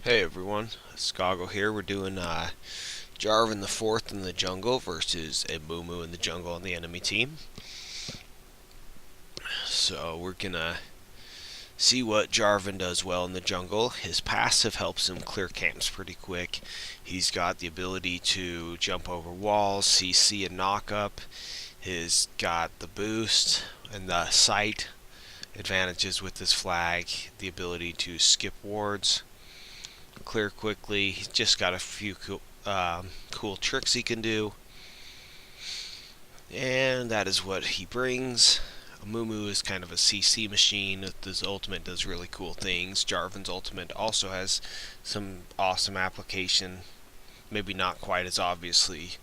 Hey everyone, Skago here. We're doing Jarvan IV in the jungle versus Amumu in the jungle on the enemy team. So we're gonna see what Jarvan does well in the jungle. His passive helps him clear camps pretty quick. He's got the ability to jump over walls, CC and knock up. He's got the boost and the sight advantages with his flag, the ability to skip wards, clear quickly. He's just got a few cool tricks he can do, and that is what he brings. Amumu is kind of a CC machine. His ultimate does really cool things. Jarvan's ultimate also has some awesome application. Maybe not quite as obviously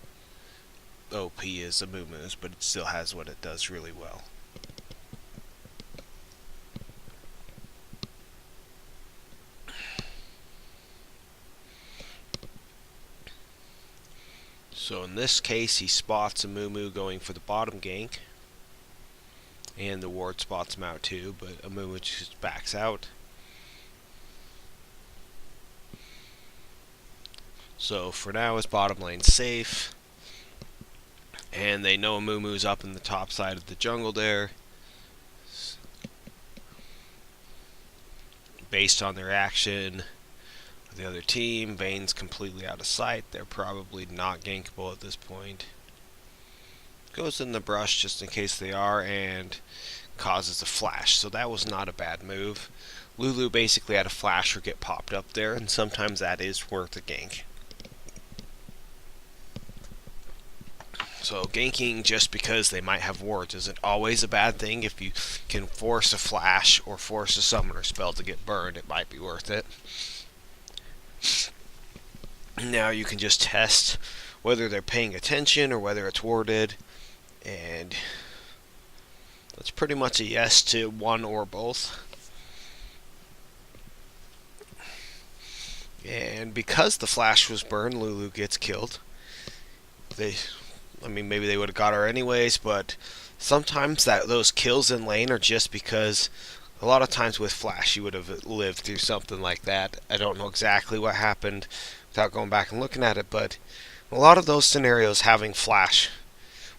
OP as Amumu's, but it still has what it does really well. So in this case, he spots Amumu going for the bottom gank, and the ward spots him out too, but Amumu just backs out. So for now, his bottom lane's safe, and they know Amumu's up in the top side of the jungle there. Based on their action, the other team, Vayne's completely out of sight. They're probably not gankable at this point. Goes in the brush just in case they are, and causes a flash. So that was not a bad move. Lulu basically had a flash or get popped up there, and sometimes that is worth a gank. So ganking just because they might have wards isn't always a bad thing. If you can force a flash or force a summoner spell to get burned, it might be worth it. Now you can just test whether they're paying attention or whether it's warded, and that's pretty much a yes to one or both. And because the flash was burned, Lulu gets killed. Maybe they would have got her anyways, but sometimes those kills in lane are just because a lot of times with flash you would have lived through something like that. I don't know exactly what happened without going back and looking at it, but a lot of those scenarios having flash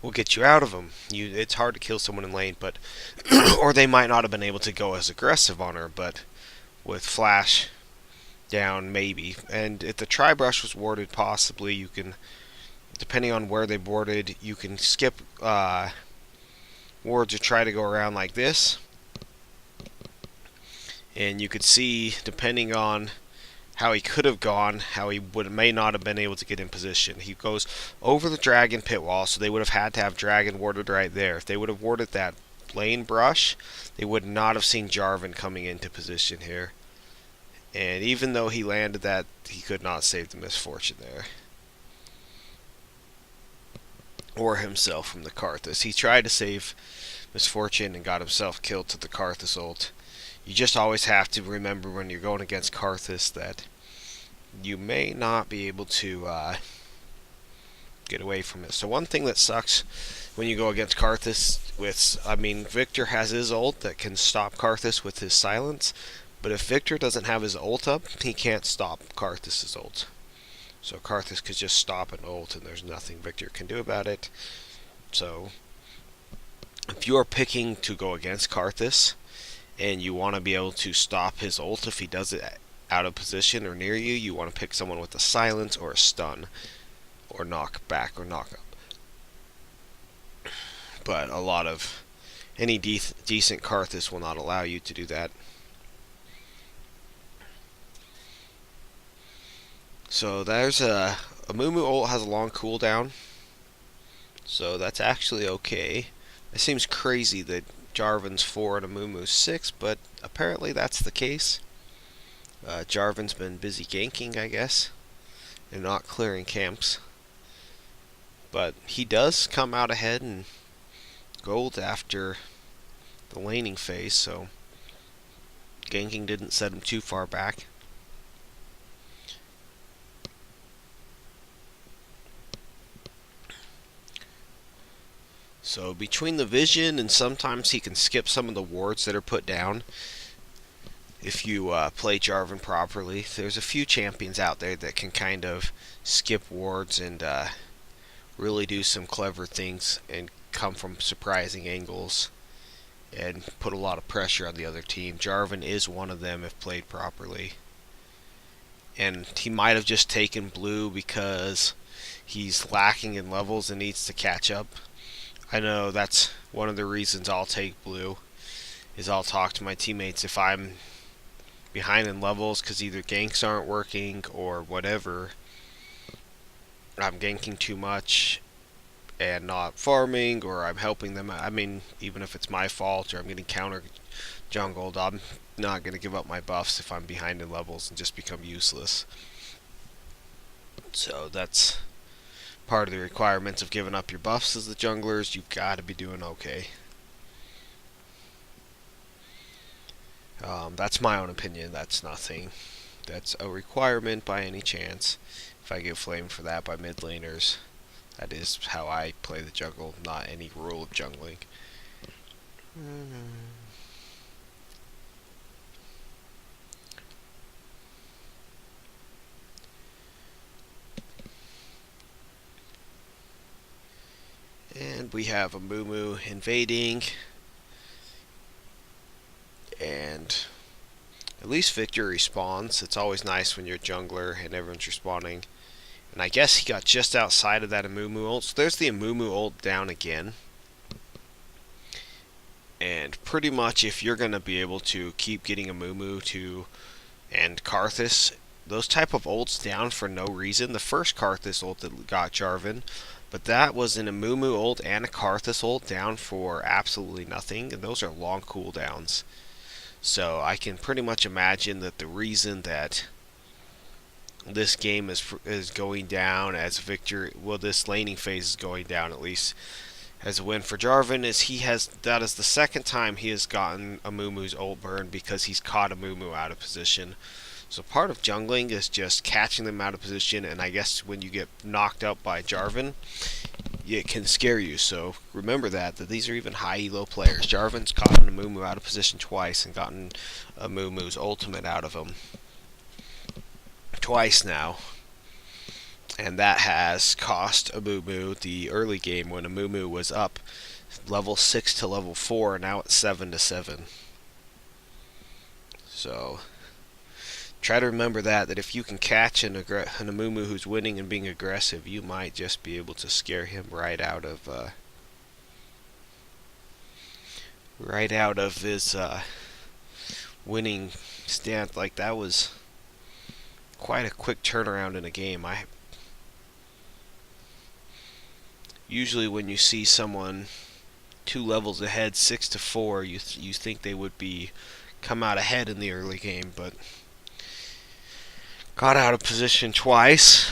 will get you out of them. It's hard to kill someone in lane, but or they might not have been able to go as aggressive on her, but with flash down, maybe. And if the tri-brush was warded, possibly you can, depending on where they boarded, you can skip wards or try to go around like this. And you could see, depending on how he could have gone, how he may not have been able to get in position. He goes over the dragon pit wall, so they would have had to have dragon warded right there. If they would have warded that lane brush, they would not have seen Jarvan coming into position here. And even though he landed that, he could not save the misfortune there. Or himself from the Karthus. He tried to save misfortune and got himself killed to the Karthus ult. You just always have to remember when you're going against Karthus that you may not be able to get away from it. So one thing that sucks when you go against Karthus Victor has his ult that can stop Karthus with his silence, but if Victor doesn't have his ult up, he can't stop Karthus' ult. So Karthus could just stop an ult and there's nothing Victor can do about it. So if you are picking to go against Karthus and you want to be able to stop his ult if he does it out of position or near you, you want to pick someone with a silence or a stun or knock back or knock up. But any decent Karthus will not allow you to do that. So there's a Amumu ult has a long cooldown, so that's actually okay. It seems crazy that Jarvan's 4 and Amumu's 6, but apparently that's the case. Jarvan's been busy ganking, I guess, and not clearing camps. But he does come out ahead in gold after the laning phase, so ganking didn't set him too far back. So between the vision and sometimes he can skip some of the wards that are put down, if you play Jarvan properly. There's a few champions out there that can kind of skip wards and really do some clever things and come from surprising angles and put a lot of pressure on the other team. Jarvan is one of them if played properly. And he might have just taken blue because he's lacking in levels and needs to catch up. I know that's one of the reasons I'll take blue, is I'll talk to my teammates if I'm behind in levels because either ganks aren't working or whatever. I'm ganking too much and not farming, or I'm helping them. I mean, even if it's my fault or I'm getting counter jungled, I'm not going to give up my buffs if I'm behind in levels and just become useless. So that's part of the requirements of giving up your buffs as the junglers. You've got to be doing okay. That's my own opinion. That's nothing that's a requirement by any chance. If I get flamed for that by mid laners, that is how I play the jungle, not any rule of jungling. And we have Amumu invading. And at least Victor respawns. It's always nice when you're a jungler and everyone's respawning. And I guess he got just outside of that Amumu ult. So there's the Amumu ult down again. And pretty much if you're going to be able to keep getting Amumu to and Karthus, those type of ults down for no reason. The first Karthus ult that got Jarvan, but that was an Amumu ult and a Karthus ult down for absolutely nothing. And those are long cooldowns. So I can pretty much imagine that the reason that this game is going down as Victor, well, this laning phase is going down at least as a win for Jarvan, is that is the second time he has gotten Amumu's ult burn because he's caught Amumu out of position. So part of jungling is just catching them out of position, and I guess when you get knocked out by Jarvan, it can scare you. So remember that these are even high elo players. Jarvan's caught an Amumu out of position twice and gotten Amumu's ultimate out of him twice now. And that has cost Amumu the early game when Amumu was up level 6 to level 4, and now it's 7 to 7. So try to remember that if you can catch an Amumu who's winning and being aggressive, you might just be able to scare him right out of his winning stand. Like, that was quite a quick turnaround in a game. Usually when you see someone 2 levels ahead, 6 to 4, you think they would come out ahead in the early game, but got out of position twice,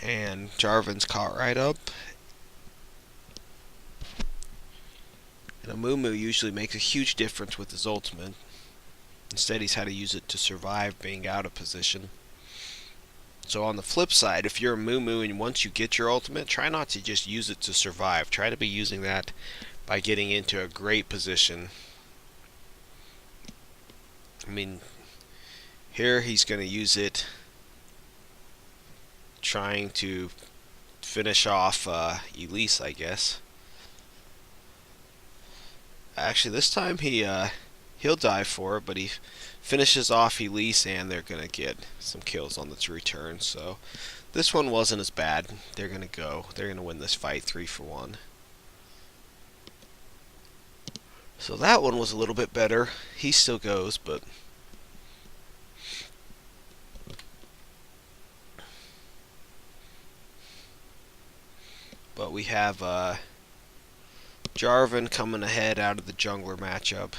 and Jarvan's caught right up. And Amumu usually makes a huge difference with his ultimate. Instead, he's had to use it to survive being out of position. So on the flip side, if you're Amumu and once you get your ultimate, try not to just use it to survive. Try to be using that by getting into a great position. I mean, here he's going to use it trying to finish off Elise, I guess. Actually, this time he'll die for it, but he finishes off Elise, and they're going to get some kills on the return. So this one wasn't as bad. They're going to win this fight 3-1. So that one was a little bit better. He still goes, but we have Jarvan coming ahead out of the jungler matchup.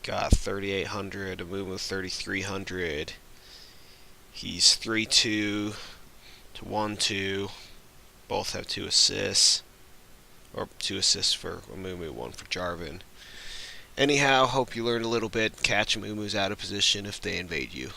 Got 3,800, Amumu 3,300. He's 3-2 to 1-2. Both have 2 assists. Or 2 assists for Amumu, 1 for Jarvan. Anyhow, hope you learned a little bit. Catch Amumu's out of position if they invade you.